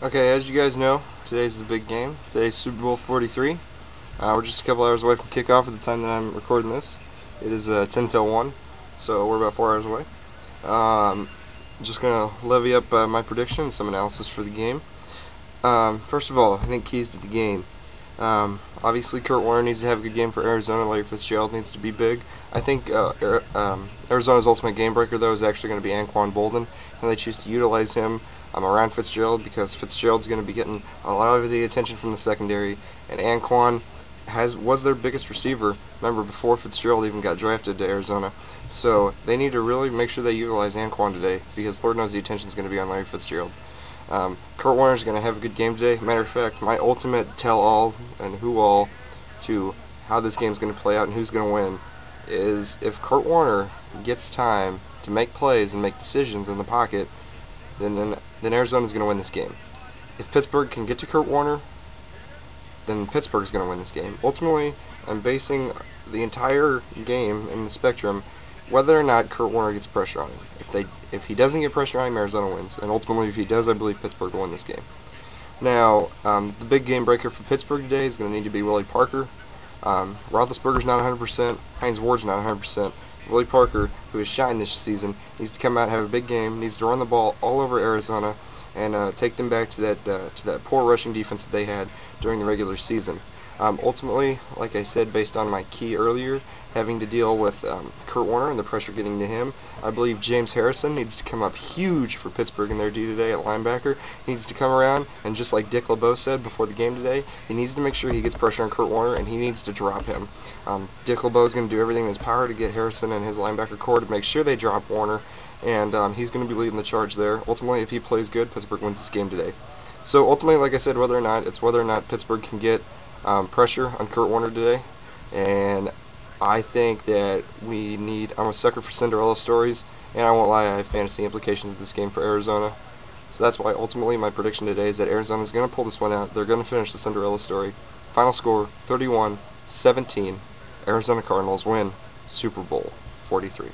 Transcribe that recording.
Okay, as you guys know, today's the big game. Today's Super Bowl 43. We're just a couple hours away from kickoff at the time that I'm recording this. It is 10 till 1, so we're about 4 hours away. Just going to levy up my predictions, some analysis for the game. First of all, I think keys to the game. Obviously, Kurt Warner needs to have a good game for Arizona. Larry Fitzgerald needs to be big. I think Arizona's ultimate game breaker, though, is actually going to be Anquan Boldin, and they choose to utilize him around Fitzgerald because Fitzgerald's going to be getting a lot of the attention from the secondary, and Anquan was their biggest receiver, remember, before Fitzgerald even got drafted to Arizona. So they need to really make sure they utilize Anquan today because Lord knows the attention is going to be on Larry Fitzgerald. Kurt Warner's going to have a good game today. Matter of fact, my ultimate tell-all and who-all to how this game's going to play out and who's going to win is if Kurt Warner gets time to make plays and make decisions in the pocket, then Arizona's going to win this game. If Pittsburgh can get to Kurt Warner, then Pittsburgh's going to win this game. Ultimately, I'm basing the entire game in the spectrum whether or not Kurt Warner gets pressure on him. If he doesn't get pressure on him, Arizona wins. And ultimately, if he does, I believe Pittsburgh will win this game. Now, the big game breaker for Pittsburgh today is going to need to be Willie Parker. Roethlisberger's not 100%. Hines Ward's not 100%. Willie Parker, who has shined this season, needs to come out and have a big game, needs to run the ball all over Arizona, and take them back to that poor rushing defense that they had during the regular season. Ultimately, like I said, based on my key earlier, having to deal with Kurt Warner and the pressure getting to him, I believe James Harrison needs to come up huge for Pittsburgh in their D today at linebacker. He needs to come around, and just like Dick LeBeau said before the game today, he needs to make sure he gets pressure on Kurt Warner, and he needs to drop him. Dick LeBeau is going to do everything in his power to get Harrison and his linebacker core to make sure they drop Warner, and he's going to be leading the charge there. Ultimately, if he plays good, Pittsburgh wins this game today. So ultimately, like I said, whether or not Pittsburgh can get pressure on Kurt Warner today, and I think that I'm a sucker for Cinderella stories, and I won't lie, I have fantasy implications of this game for Arizona. So that's why ultimately my prediction today is that Arizona is going to pull this one out. They're going to finish the Cinderella story. Final score 31-17. Arizona Cardinals win Super Bowl 43.